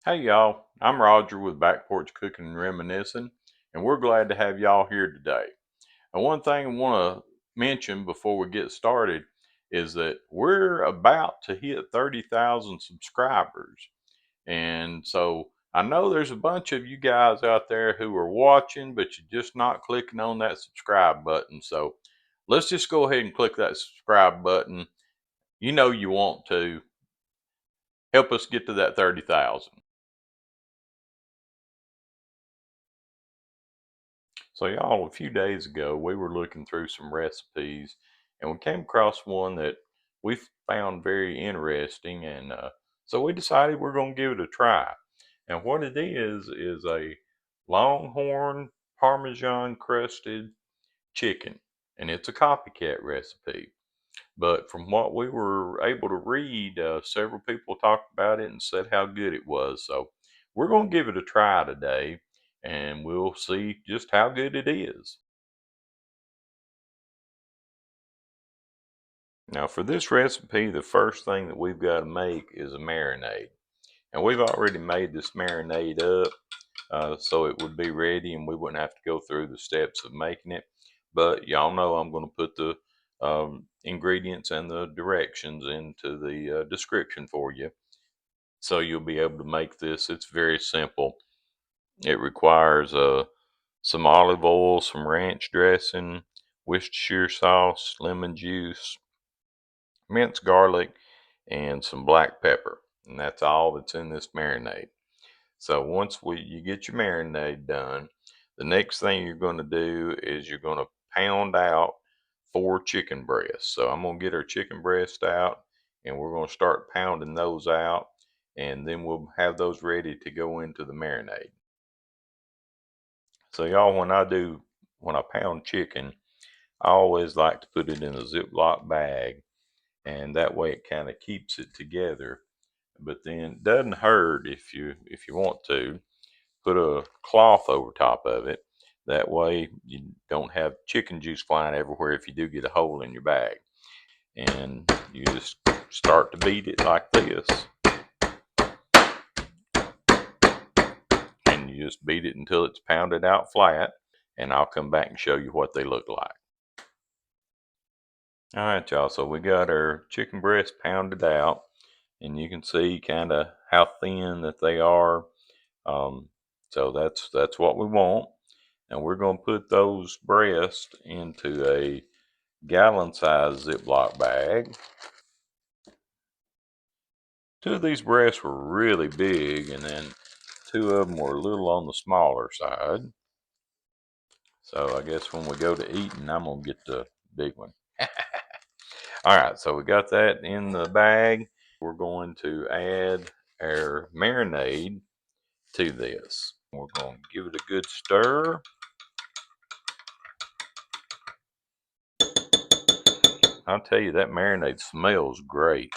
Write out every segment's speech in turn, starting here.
Hey y'all, I'm Roger with Back Porch Cooking and Reminiscing, and we're glad to have y'all here today. And one thing I want to mention before we get started is that we're about to hit 30,000 subscribers. And so I know there's a bunch of you guys out there who are watching, but you're just not clicking on that subscribe button. So let's just go ahead and click that subscribe button. You know you want to help us get to that 30,000. So, y'all, a few days ago, we were looking through some recipes and we came across one that we found very interesting. And so we decided we're going to give it a try. And what it is a LongHorn Parmesan Crusted Chicken. And it's a copycat recipe. But from what we were able to read, several people talked about it and said how good it was. So we're going to give it a try today and we'll see just how good it is. Now, for this recipe, the first thing that we've got to make is a marinade. And we've already made this marinade up so it would be ready and we wouldn't have to go through the steps of making it. But y'all know I'm going to put the ingredients and the directions into the description for you. So you'll be able to make this. It's very simple. It requires some olive oil, some ranch dressing, Worcestershire sauce, lemon juice, minced garlic, and some black pepper. And that's all that's in this marinade. So once you get your marinade done, the next thing you're going to do is you're going to pound out 4 chicken breasts. So I'm going to get our chicken breast out and we're going to start pounding those out and then we'll have those ready to go into the marinade. So y'all, when I pound chicken, I always like to put it in a Ziploc bag and that way it kind of keeps it together. But then it doesn't hurt if you want to put a cloth over top of it. That way you don't have chicken juice flying everywhere if you do get a hole in your bag. And you just start to beat it like this. And you just beat it until it's pounded out flat. And I'll come back and show you what they look like. All right, y'all. So we got our chicken breast pounded out. And you can see kind of how thin that they are. So that's what we want. And we're going to put those breasts into a gallon-sized Ziploc bag. 2 of these breasts were really big, and then 2 of them were a little on the smaller side. So I guess when we go to eating, I'm going to get the big one. All right, so we got that in the bag. We're going to add our marinade to this. We're going to give it a good stir. I'll tell you, that marinade smells great.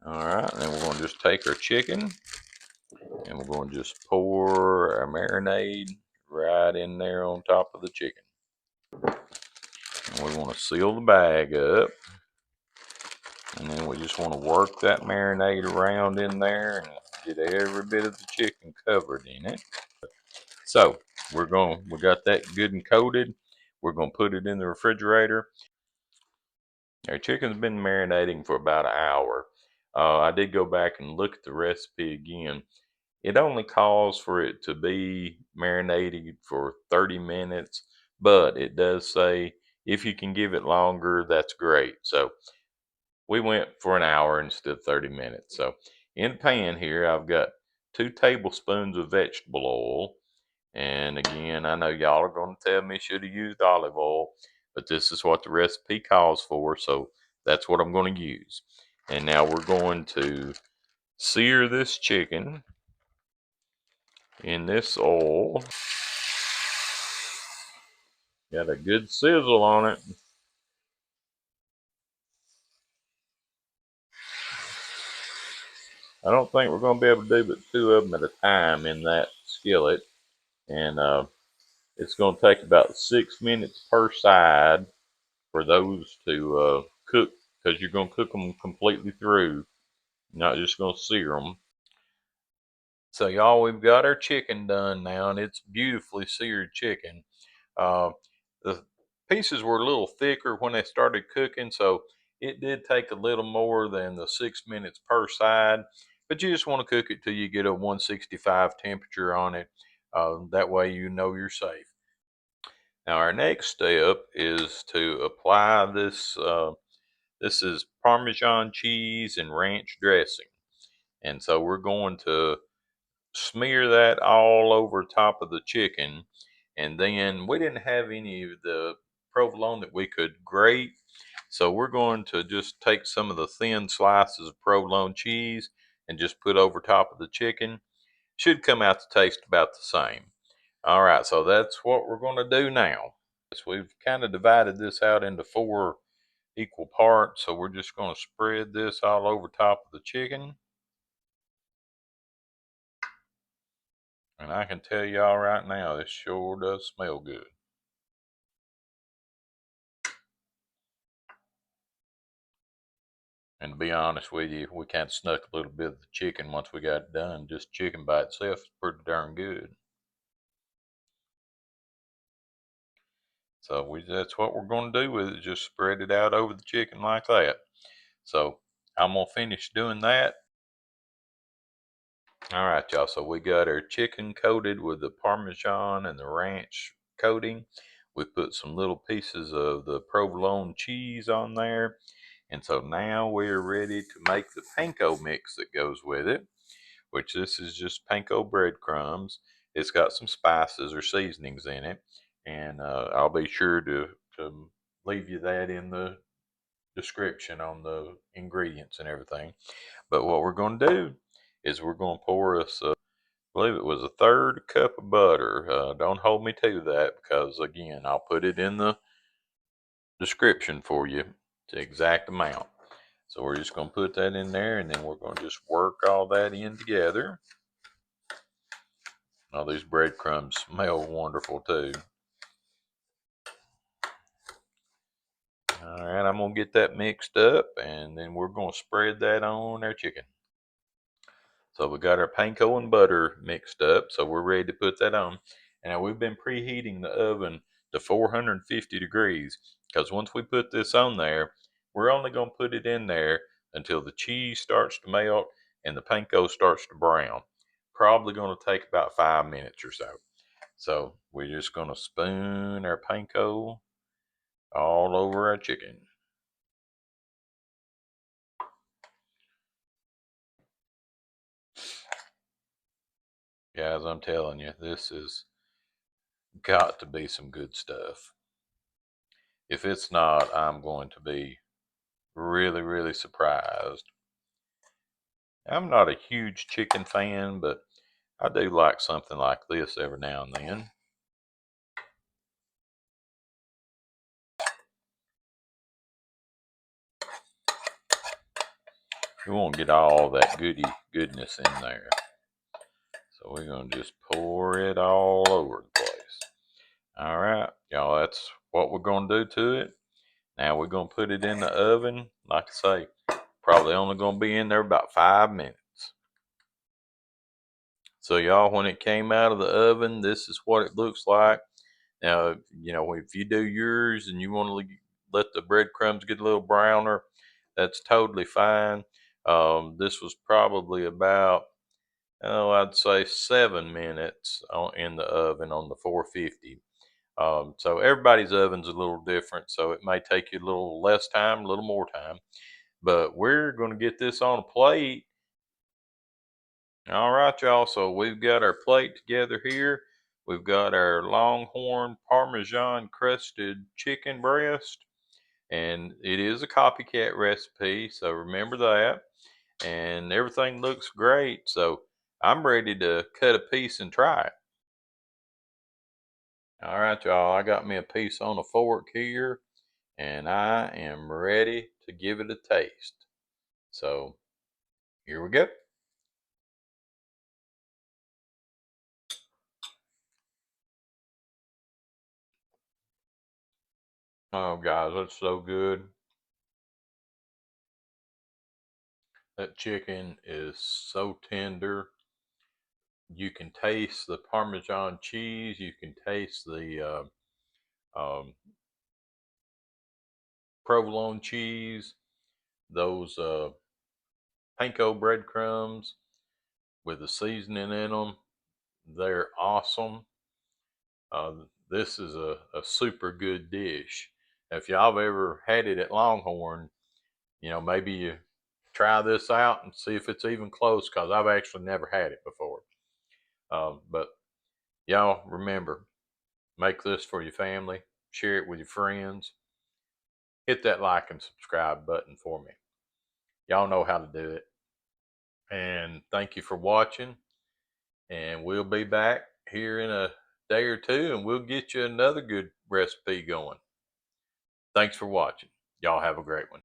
All right, and then we're going to just take our chicken and we're going to just pour our marinade right in there on top of the chicken. And we want to seal the bag up. And then we just want to work that marinade around in there and get every bit of the chicken covered in it. So we got that good and coated. We're going to put it in the refrigerator. Our chicken's been marinating for about an hour. I did go back and look at the recipe again. It only calls for it to be marinated for 30 minutes, but it does say if you can give it longer, that's great. So we went for an hour instead of 30 minutes. So in the pan here, I've got 2 tablespoons of vegetable oil. And again, I know y'all are going to tell me should have used olive oil, but this is what the recipe calls for. So that's what I'm going to use. And now we're going to sear this chicken in this oil. Got a good sizzle on it. I don't think we're going to be able to do but 2 of them at a time in that skillet. And it's going to take about 6 minutes per side for those to cook, because you're going to cook them completely through, not just going to sear them. So y'all, we've got our chicken done now, and it's beautifully seared chicken. Uh, the pieces were a little thicker when they started cooking, so it did take a little more than the 6 minutes per side. But you just want to cook it till you get a 165 temperature on it. That way you know you're safe. Now our next step is to apply this. This is Parmesan cheese and ranch dressing, and so we're going to smear that all over top of the chicken. And then we didn't have any of the provolone that we could grate, so we're going to just take some of the thin slices of provolone cheese and just put over top of the chicken. Should come out to taste about the same. All right, so that's what we're going to do now. So we've kind of divided this out into 4 equal parts, so we're just going to spread this all over top of the chicken. And I can tell y'all right now, this sure does smell good. And to be honest with you, we kind of snuck a little bit of the chicken once we got it done. Just chicken by itself is pretty darn good. So that's what we're going to do with it. Just spread it out over the chicken like that. So I'm going to finish doing that. All right, y'all. So we got our chicken coated with the Parmesan and the ranch coating. We put some little pieces of the provolone cheese on there. And so now we're ready to make the panko mix that goes with it, which this is just panko breadcrumbs. It's got some spices or seasonings in it. And I'll be sure to leave you that in the description on the ingredients and everything. But what we're going to do is we're going to pour us, I believe it was a third cup of butter. Don't hold me to that because, again, I'll put it in the description for you, the exact amount. So we're just going to put that in there, and then we're going to just work all that in together. Oh, these breadcrumbs smell wonderful too. All right, I'm going to get that mixed up, and then we're going to spread that on our chicken. So we got our panko and butter mixed up, so we're ready to put that on. And now we've been preheating the oven to 450 degrees because once we put this on there, we're only going to put it in there until the cheese starts to melt and the panko starts to brown. Probably going to take about 5 minutes or so. So we're just going to spoon our panko all over our chicken. Guys, I'm telling you, this has got to be some good stuff. If it's not, I'm going to be really, really surprised. I'm not a huge chicken fan, but I do like something like this every now and then. We won't get all that goodness in there. So we're going to just pour it all over the place. All right, y'all, that's what we're going to do to it. Now we're going to put it in the oven. Like I say, probably only going to be in there about 5 minutes. So y'all, when it came out of the oven, this is what it looks like. Now, if you do yours and you want to let the breadcrumbs get a little browner, that's totally fine. This was probably about, I'd say 7 minutes in the oven on the 450. So everybody's oven's a little different, so it may take you a little less time, a little more time. But we're going to get this on a plate. All right, y'all. So we've got our plate together here. We've got our LongHorn Parmesan Crusted Chicken breast, and it is a copycat recipe, so remember that. And everything looks great, so I'm ready to cut a piece and try it. All right, y'all. I got me a piece on a fork here, and I am ready to give it a taste. So here we go. Oh, guys, that's so good. That chicken is so tender. You can taste the Parmesan cheese. You can taste the provolone cheese. Those Panko breadcrumbs with the seasoning in them. They're awesome. Uh, this is a super good dish. If y'all have ever had it at Longhorn, maybe you try this out and see if it's even close, because I've actually never had it before. But y'all remember, make this for your family, share it with your friends, hit that like and subscribe button for me. Y'all know how to do it. And thank you for watching. And we'll be back here in a day or two, and we'll get you another good recipe going. Thanks for watching. Y'all have a great one.